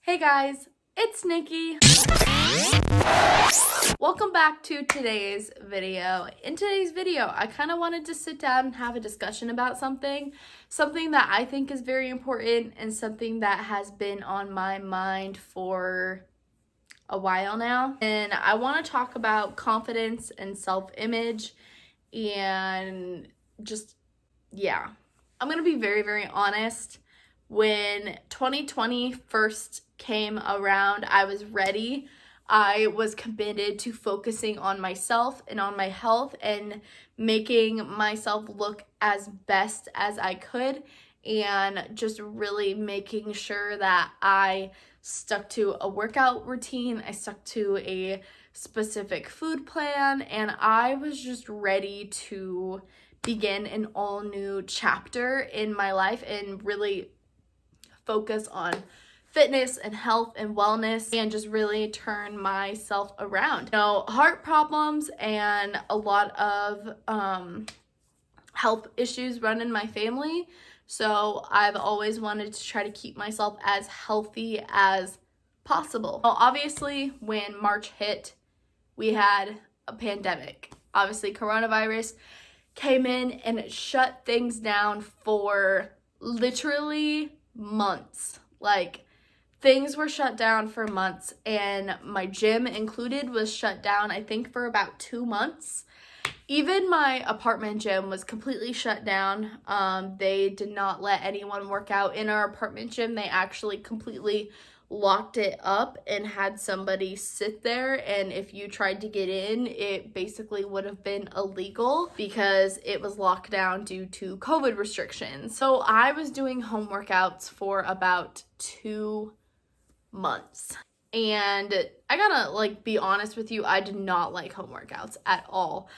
Hey guys, it's Nikki. Welcome back to today's video. In today's video, I kind of wanted to sit down and have a discussion about something that I think is very important and something that has been on my mind for a while now. And I want to talk about confidence and self-image and just, yeah. I'm going to be very, very honest. When 2020 first came around, I was ready. I was committed to focusing on myself and on my health and making myself look as best as I could, and just really making sure that I stuck to a workout routine. I stuck to a specific food plan, and I was just ready to begin an all new chapter in my life and really focus on fitness and health and wellness and just really turn myself around. Heart problems and a lot of health issues run in my family, so I've always wanted to try to keep myself as healthy as possible. Well, obviously, when March hit, we had a pandemic. Obviously, coronavirus came in and it shut things down for literally months. Like, things were shut down for months, and my gym included was shut down, I think, for about 2 months. Even my apartment gym was completely shut down. They did not let anyone work out in our apartment gym. They actually completely locked it up and had somebody sit there, and if you tried to get in, it basically would have been illegal because it was locked down due to COVID restrictions. So I was doing home workouts for about 2 months, and I gotta be honest with you, I did not like home workouts at all.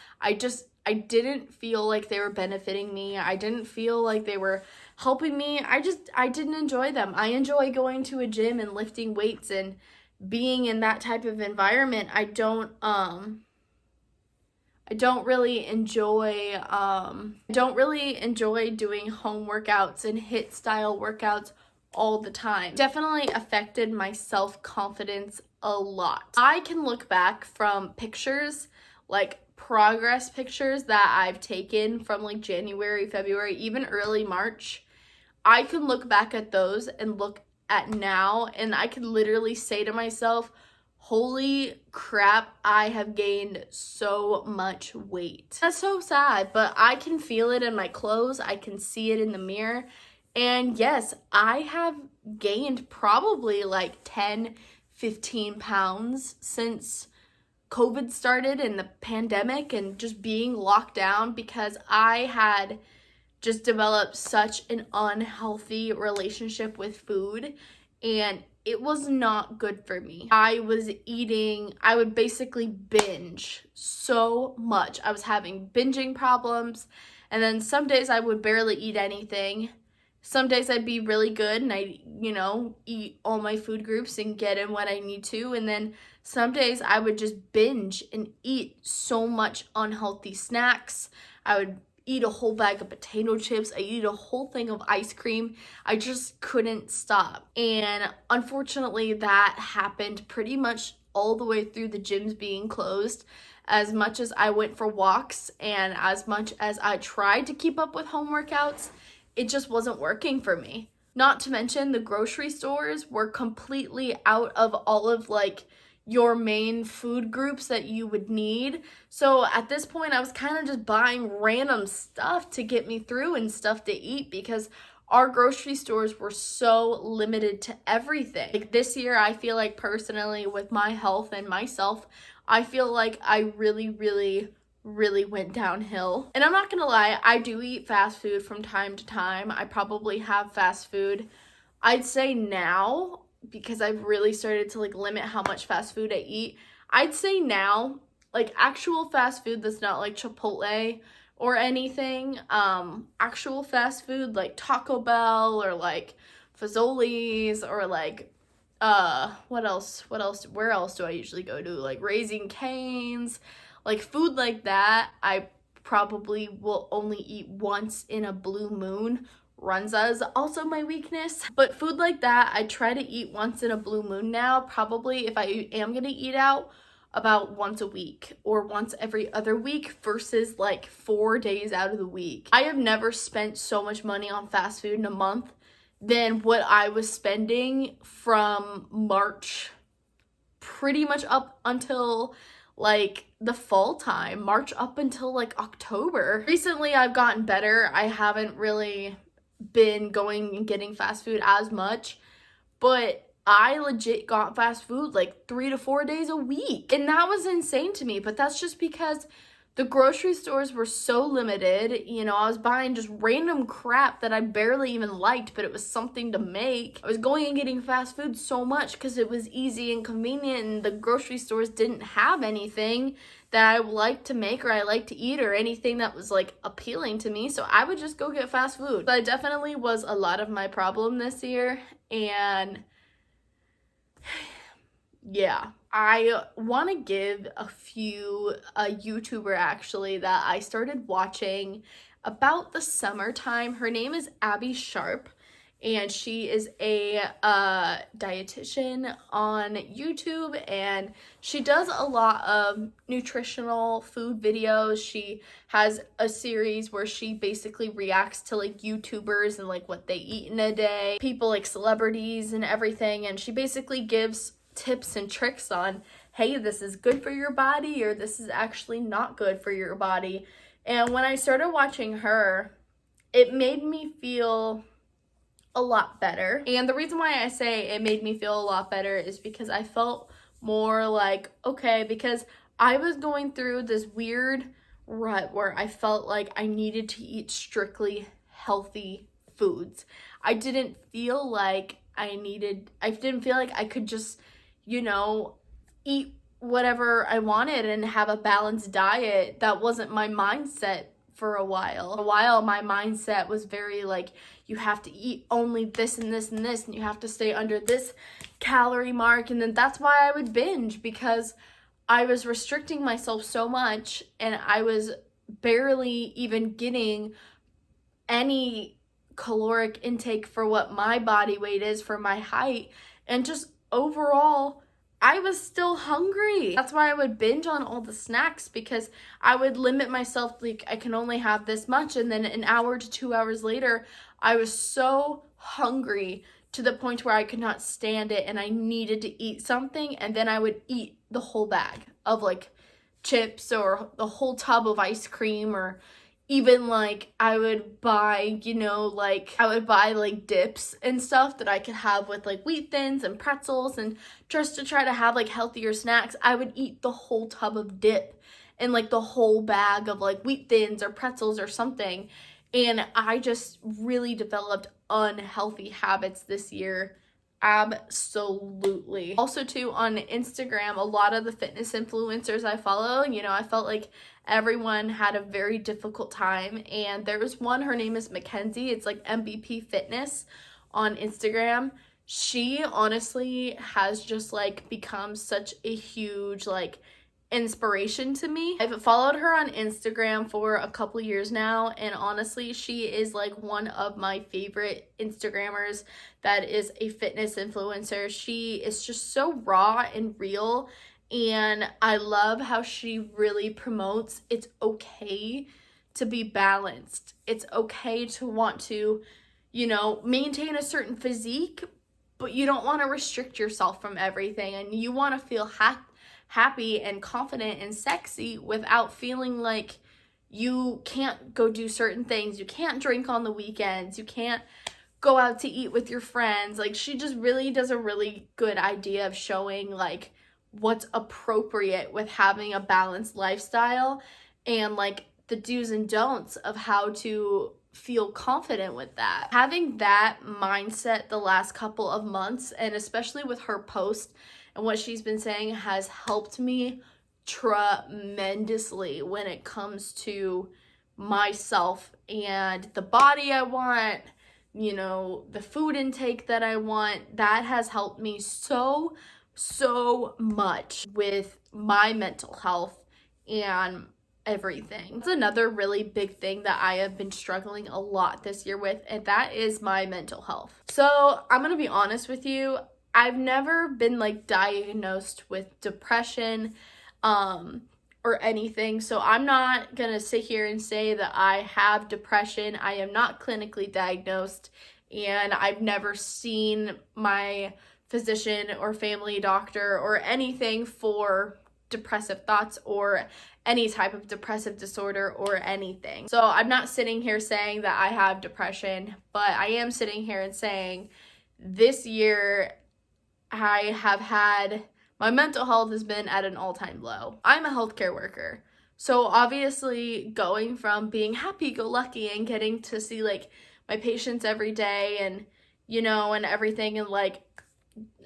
I didn't feel like they were benefiting me. I didn't feel like they were helping me. I didn't enjoy them. I enjoy going to a gym and lifting weights and being in that type of environment. I don't really enjoy doing home workouts and HIIT style workouts all the time. Definitely affected my self-confidence a lot. I can look back from pictures, like progress pictures that I've taken from like January, February, even early March. I can look back at those and look at now, and I can literally say to myself, holy crap, I have gained so much weight. That's so sad, but I can feel it in my clothes. I can see it in the mirror. And yes, I have gained probably like 10, 15 pounds since COVID started and the pandemic and just being locked down, because I had just developed such an unhealthy relationship with food, and it was not good for me. I would basically binge so much. I was having binging problems, and then some days I would barely eat anything. Some days I'd be really good and I, eat all my food groups and get in what I need to. And then some days I would just binge and eat so much unhealthy snacks. I would eat a whole bag of potato chips. I eat a whole thing of ice cream. I just couldn't stop. And unfortunately, that happened pretty much all the way through the gyms being closed. As much as I went for walks and as much as I tried to keep up with home workouts, it just wasn't working for me. Not to mention the grocery stores were completely out of all of your main food groups that you would need. So at this point, I was kind of just buying random stuff to get me through and stuff to eat, because our grocery stores were so limited to everything. Like this year, I feel like personally with my health and myself, I feel like I really went downhill. And I'm not gonna lie, I do eat fast food from time to time. I probably have fast food, I'd say now, because I've really started to limit how much fast food I eat. I'd say now, actual fast food that's not like Chipotle or anything, actual fast food like Taco Bell or Fazoli's or where else do I usually go to? Raising Cane's, food like that, I probably will only eat once in a blue moon, Runza is also my weakness. But food like that, I try to eat once in a blue moon now. Probably if I am gonna eat out, about once a week or once every other week versus like 4 days out of the week. I have never spent so much money on fast food in a month than what I was spending from March pretty much up until like the fall time, March up until like October. Recently I've gotten better. I haven't really been going and getting fast food as much, but I legit got fast food like 3 to 4 days a week. And that was insane to me, but that's just because the grocery stores were so limited. You know, I was buying just random crap that I barely even liked, but it was something to make. I was going and getting fast food so much because it was easy and convenient, and the grocery stores didn't have anything that I liked to make or I liked to eat or anything that was like appealing to me. So I would just go get fast food. That definitely was a lot of my problem this year. And yeah, I want to give a YouTuber actually that I started watching about the summertime. Her name is Abby Sharp, and she is a dietitian on YouTube, and she does a lot of nutritional food videos. She has a series where she basically reacts to like YouTubers and like what they eat in a day, people like celebrities and everything, and she basically gives tips and tricks on, hey, this is good for your body or this is actually not good for your body. And when I started watching her, it made me feel a lot better. And the reason why I say it made me feel a lot better is because I felt more like, okay, because I was going through this weird rut where I felt like I needed to eat strictly healthy foods. I didn't feel like I could just, you know, eat whatever I wanted and have a balanced diet. That wasn't my mindset for a while. My mindset was very like, you have to eat only this and this and this, and you have to stay under this calorie mark. And then that's why I would binge, because I was restricting myself so much and I was barely even getting any caloric intake for what my body weight is for my height. And just overall, I was still hungry. That's why I would binge on all the snacks, because I would limit myself, like I can only have this much, and then an hour to 2 hours later, I was so hungry to the point where I could not stand it and I needed to eat something, and then I would eat the whole bag of like chips or the whole tub of ice cream, or even like I would buy, like dips and stuff that I could have with like wheat thins and pretzels, and just to try to have like healthier snacks, I would eat the whole tub of dip and like the whole bag of like wheat thins or pretzels or something. And I just really developed unhealthy habits this year. Absolutely. Also too, on Instagram, a lot of the fitness influencers I follow, I felt like everyone had a very difficult time. And there was one, her name is Mackenzie. It's like MVP Fitness on Instagram. She honestly has just like become such a huge like inspiration to me. I've followed her on Instagram for a couple years now, and honestly, she is like one of my favorite Instagrammers that is a fitness influencer. She is just so raw and real, and I love how she really promotes it's okay to be balanced. It's okay to want to, maintain a certain physique, but you don't want to restrict yourself from everything, and you want to feel happy and confident and sexy without feeling like you can't go do certain things. You can't drink on the weekends. You can't go out to eat with your friends. Like, she just really does a really good idea of showing like what's appropriate with having a balanced lifestyle, and like the do's and don'ts of how to feel confident with that. Having that mindset the last couple of months, and especially with her post and what she's been saying, has helped me tremendously when it comes to myself and the body I want, the food intake that I want. That has helped me so much with my mental health and everything. It's another really big thing that I have been struggling a lot this year with, and that is my mental health. So I'm gonna be honest with you, I've never been like diagnosed with depression or anything, so I'm not gonna sit here and say that I have depression. I am not clinically diagnosed, and I've never seen my physician or family doctor or anything for depressive thoughts or any type of depressive disorder or anything. So I'm not sitting here saying that I have depression, but I am sitting here and saying this year I have had, my mental health has been at an all-time low. I'm a healthcare worker. So obviously going from being happy-go-lucky and getting to see like my patients every day and, you know, and everything, and like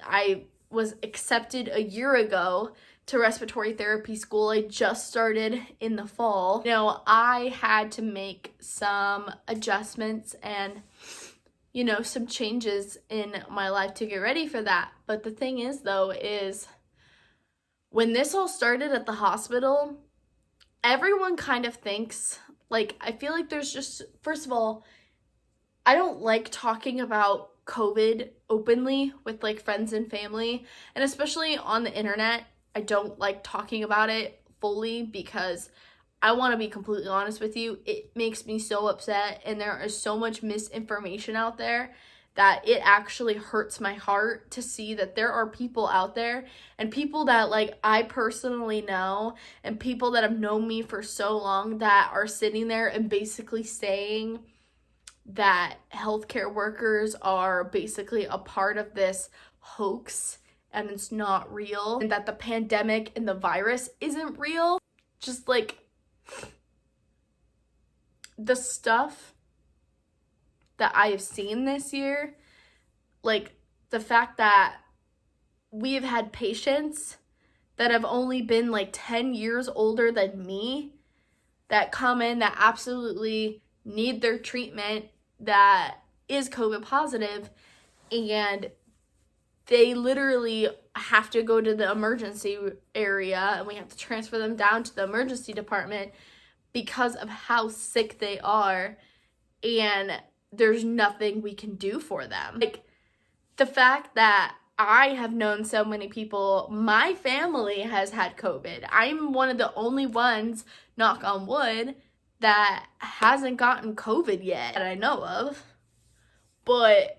I was accepted a year ago to respiratory therapy school. I just started in the fall. You know, I had to make some adjustments and, you know, some changes in my life to get ready for that. But the thing is, though, is when this all started at the hospital, everyone kind of thinks, like, I feel like there's just, first of all, I don't like talking about COVID openly with like friends and family, and especially on the internet. I don't like talking about it fully because I want to be completely honest with you. It makes me so upset, and there is so much misinformation out there that it actually hurts my heart to see that there are people out there, and people that like I personally know, and people that have known me for so long, that are sitting there and basically saying that healthcare workers are basically a part of this hoax and it's not real, and that the pandemic and the virus isn't real. Just like the stuff that I have seen this year, like the fact that we have had patients that have only been like 10 years older than me that come in that absolutely need their treatment that is COVID positive, and they literally have to go to the emergency area and we have to transfer them down to the emergency department because of how sick they are, and there's nothing we can do for them. Like the fact that I have known so many people, my family has had COVID. I'm one of the only ones, knock on wood, that hasn't gotten COVID yet that I know of. But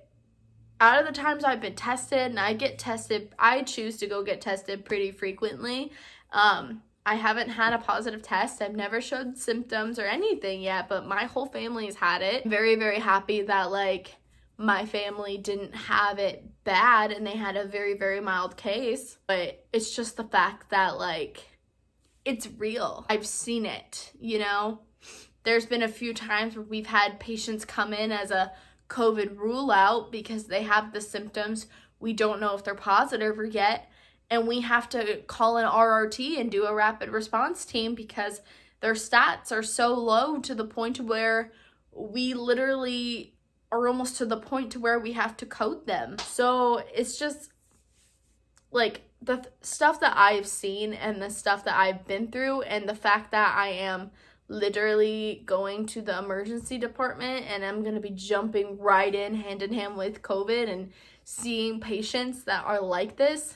out of the times I've been tested, and I get tested, I choose to go get tested pretty frequently. I haven't had a positive test. I've never showed symptoms or anything yet, but my whole family's had it. I'm very, very happy that like my family didn't have it bad and they had a very, very mild case. But it's just the fact that like it's real. I've seen it, you know? There's been a few times where we've had patients come in as a COVID rule out because they have the symptoms. We don't know if they're positive or yet, and we have to call an RRT and do a rapid response team because their stats are so low to the point where we literally are almost to the point to where we have to code them. So it's just like the stuff that I've seen and the stuff that I've been through, and the fact that I am literally going to the emergency department and I'm going to be jumping right in hand with COVID and seeing patients that are like this,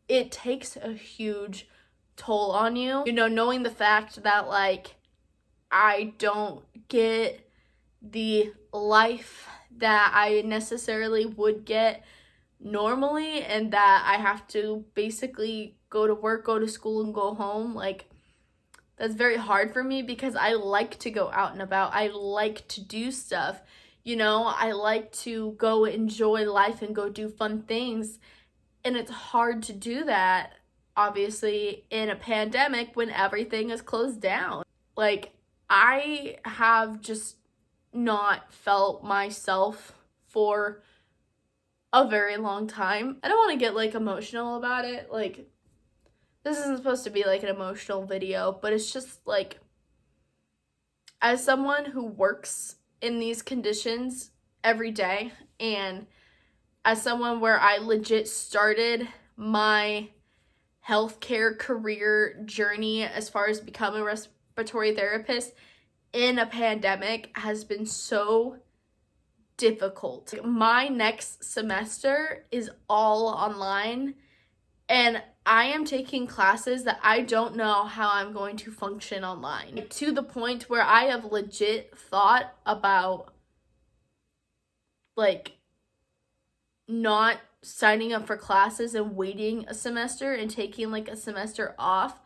it takes a huge toll on you. You know, knowing the fact that like I don't get the life that I necessarily would get normally, and that I have to basically go to work, go to school, and go home, like that's very hard for me because I like to go out and about. I like to do stuff. You know, I like to go enjoy life and go do fun things. And it's hard to do that, obviously, in a pandemic when everything is closed down. Like, I have just not felt myself for a very long time. I don't want to get, like, emotional about it. Like, this isn't supposed to be like an emotional video, but it's just like, as someone who works in these conditions every day, and as someone where I legit started my healthcare career journey as far as becoming respiratory therapist in a pandemic has been so difficult. My next semester is all online, and I am taking classes that I don't know how I'm going to function online, to the point where I have legit thought about like not signing up for classes and waiting a semester and taking like a semester off,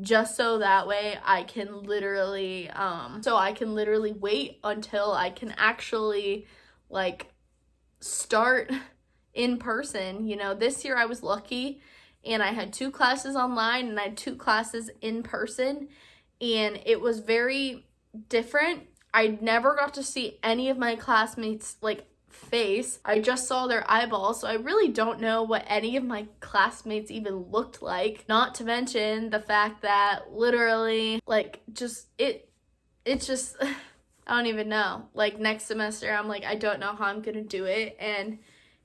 just so that way I can literally wait until I can actually like start in person. You know, this year I was lucky and I had 2 classes online and I had 2 classes in person, and it was very different. I never got to see any of my classmates like face. I just saw their eyeballs, so I really don't know what any of my classmates even looked like, not to mention the fact that literally like it's just I don't even know. Like next semester I'm like, I don't know how I'm gonna do it. And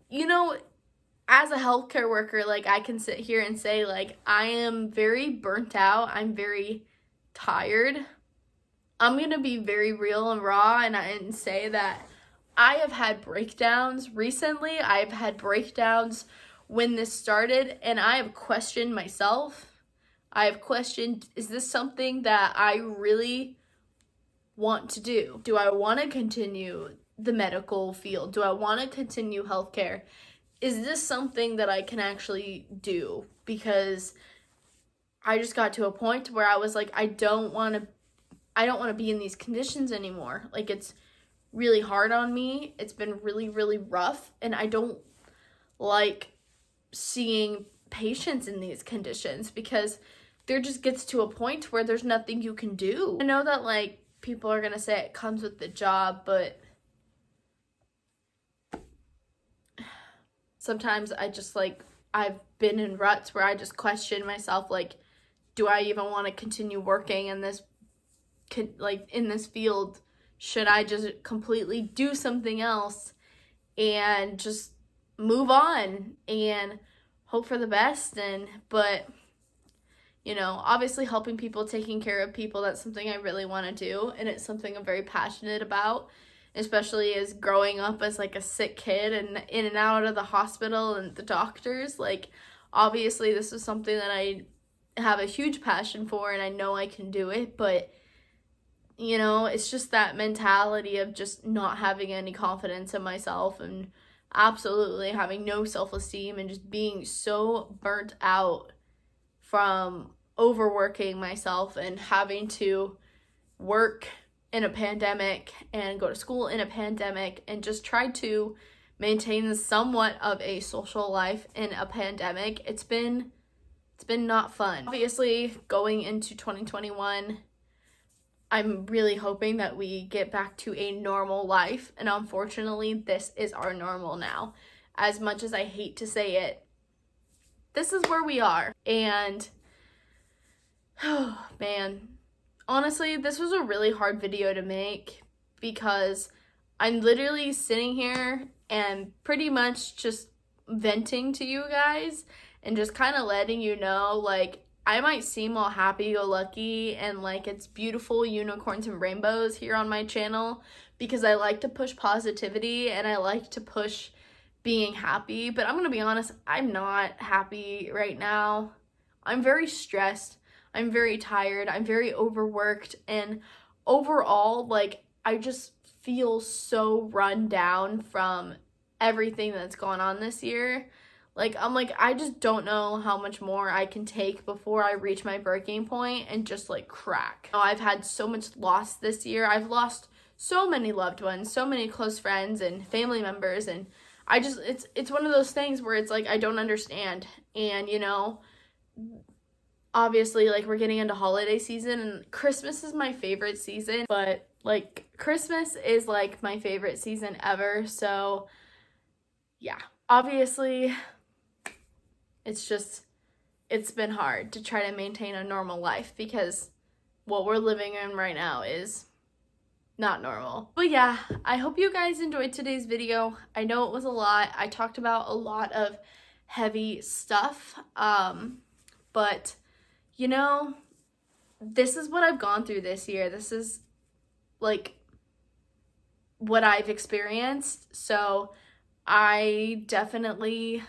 you know, as a healthcare worker, like I can sit here and say like I am very burnt out, I'm very tired. I'm gonna be very real and raw and say that I have had breakdowns recently. I've had breakdowns when this started, and I have questioned myself. I have questioned, is this something that I really want to do? Do I want to continue the medical field? Do I want to continue healthcare? Is this something that I can actually do? Because I just got to a point where I was like, I don't want to be in these conditions anymore. Like it's really hard on me. It's been really, really rough, and I don't like seeing patients in these conditions because there just gets to a point where there's nothing you can do. I know that like people are gonna say it comes with the job, but sometimes I just like, I've been in ruts where I just question myself, like, do I even want to continue working in this field? Should I just completely do something else and just move on and hope for the best? But you know, obviously helping people, taking care of people, that's something I really want to do, and it's something I'm very passionate about, especially as growing up as like a sick kid and in and out of the hospital and the doctors. Like obviously this is something that I have a huge passion for and I know I can do it, but you know, it's just that mentality of just not having any confidence in myself and absolutely having no self-esteem and just being so burnt out from overworking myself and having to work in a pandemic and go to school in a pandemic and just try to maintain somewhat of a social life in a pandemic. It's been not fun. Obviously, going into 2021, I'm really hoping that we get back to a normal life, and unfortunately, this is our normal now. As much as I hate to say it, this is where we are. And, oh man, honestly, this was a really hard video to make because I'm literally sitting here and pretty much just venting to you guys and just kind of letting you know, like, I might seem all happy-go-lucky and like it's beautiful unicorns and rainbows here on my channel because I like to push positivity and I like to push being happy, but I'm gonna be honest, I'm not happy right now. I'm very stressed, I'm very tired, I'm very overworked, and overall, like, I just feel so run down from everything that's gone on this year. Like, I'm like, I just don't know how much more I can take before I reach my breaking point and just, like, crack. I've had so much loss this year. I've lost so many loved ones, so many close friends and family members, and I just, it's one of those things where it's like, I don't understand. And, you know, obviously, like, we're getting into holiday season, and Christmas is my favorite season, but, like, Christmas is, like, my favorite season ever, so, yeah. Obviously, it's been hard to try to maintain a normal life because what we're living in right now is not normal. But yeah, I hope you guys enjoyed today's video. I know it was a lot. I talked about a lot of heavy stuff, but you know, this is what I've gone through this year. This is like what I've experienced. So I definitely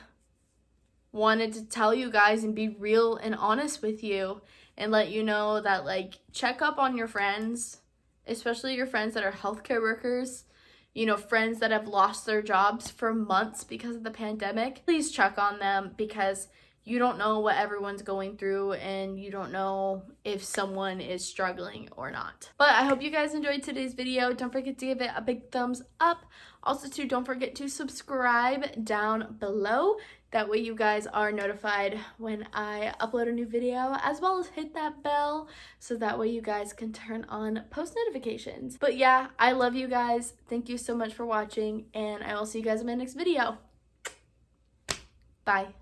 wanted to tell you guys and be real and honest with you and let you know that, like, check up on your friends, especially your friends that are healthcare workers, you know, friends that have lost their jobs for months because of the pandemic. Please check on them, because you don't know what everyone's going through and you don't know if someone is struggling or not. But I hope you guys enjoyed today's video. Don't forget to give it a big thumbs up. Also, too, don't forget to subscribe down below. That way you guys are notified when I upload a new video, as well as hit that bell so that way you guys can turn on post notifications. But yeah, I love you guys. Thank you so much for watching, and I will see you guys in my next video. Bye.